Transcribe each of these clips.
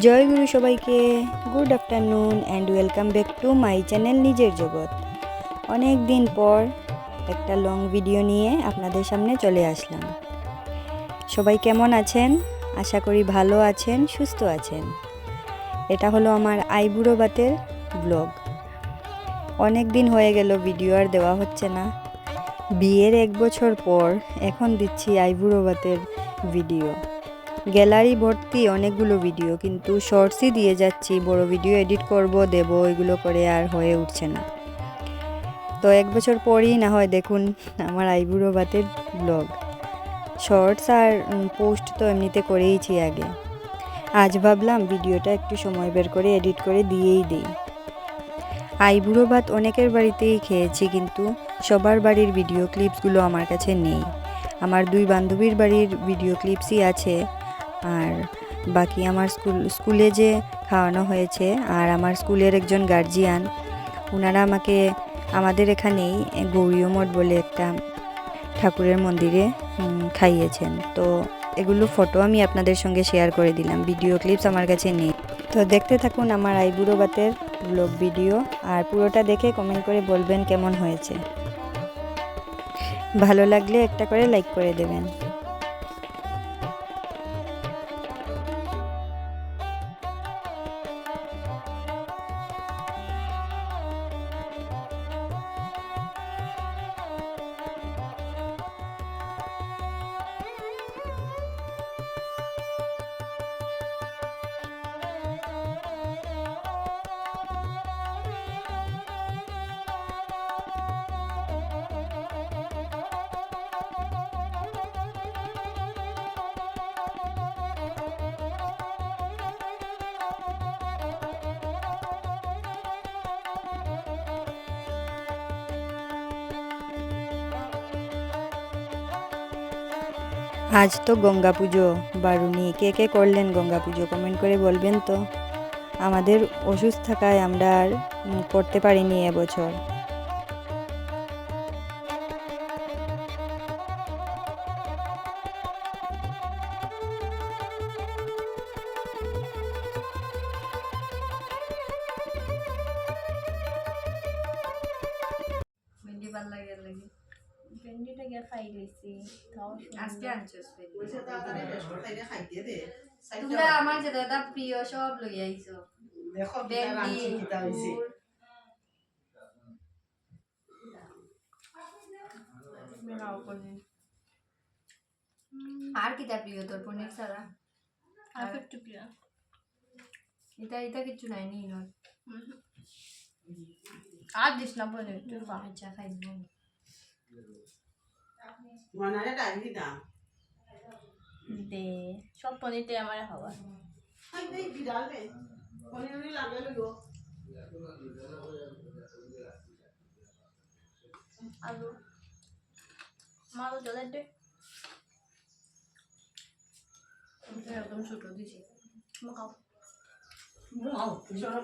জয় গুরু সবাইকে, good afternoon and welcome back to my channel নিজের জগৎ। অনেক দিন পর একটা লং ভিডিও নিয়ে আপনাদের সামনে চলে আসলাম। সবাই কেমন আছেন? আশা করি ভালো আছেন, সুস্থ আছেন। এটা হলো আমার আইবুড়ো ভাতের ব্লগ। অনেক দিন হয়ে গেল ভিডিও আর দেওয়া হচ্ছে না। বিয়ের 1 বছর পর এখন দিচ্ছি আইবুড়ো ভাতের ভিডিও। গ্যালারি ভর্তি অনেকগুলো ভিডিও, কিন্তু শর্টসই দিয়ে যাচ্ছি। বড় ভিডিও এডিট করব দেব, এগুলো করে আর হয়ে উঠছে না। তো 1 বছর পরই না হয় দেখুন আমার আইবুড়ো ভাতের ব্লগ। শর্টস আর পোস্ট তো এমনিতে করেইছি আগে। আজ ভাবলাম ভিডিওটা একটু সময় বের করে এডিট করে দিয়েই দিই। আইবুড়ো ভাত অনেকের বাড়িতেই খেয়েছি, কিন্তু সবার বাড়ির ভিডিও ক্লিপসগুলো আমার কাছে নেই। আমার 2 বান্ধবীর বাড়ির ভিডিও ক্লিপসই আছে, আর বাকি আমার স্কুলে যে খাওয়ানো হয়েছে, আর আমার স্কুলের একজন গার্জিয়ান, ওনারা আমাকে আমাদের এখানেই গৌরীয় মঠ বলে একটা ঠাকুরের মন্দিরে খাইয়েছেন। তো এগুলো ফটো আমি আপনাদের সঙ্গে শেয়ার করে দিলাম, ভিডিও ক্লিপস আমার কাছে নেই। তো দেখতে থাকুন আমার আইবুড়ো ভাতের ব্লগ ভিডিও, আর পুরোটা দেখে কমেন্ট করে বলবেন কেমন হয়েছে। ভালো লাগলে একটা করে লাইক করে দেবেন। আজ তো গঙ্গা পুজো বারুনি, কে কে করলেন গঙ্গা পুজো কমেন্ট করে বলবেন তো। আমাদের অসুস্থ থাকায় আমরা আর করতে পারিনি এবছর। ভেন্ডি ভাল লাগে লাগি ভেন্ডিটা গিয়ে খাই লইছি আজকে আনছস তোমরা আমার যে দাদা প্রিয় সব লই আইছো দেখো ভেন্ডি কিটা হইছে মেরাও পনির আর কিটা প্রিয় তোর পনির ছাড়া আর একটু প্রিয় এটা এটা কিছু নাই নি নয় আর দিস না পনির তুই বাচ্চা খাইবো মানারে ডালি না দে সব পনিরতে আমার খাওয়া হাই ভাই বিড়াল রে পনির লাগে লইও আলু মালো জলের দে একদম ছোট দিছি খাও খাও সব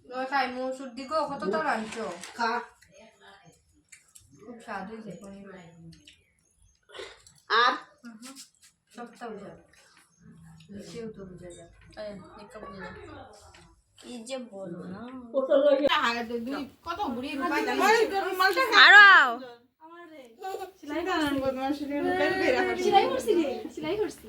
নয় খাই মসুর দিকেও কত তো রাঁধছো খা খুব স্বাদ হয়েছে পনির আর সবটা বুঝা সেও তো বুঝা যায় দেখা বুঝা যায় কি যে বলো না কত বুড়ি আরো সেলাই করছি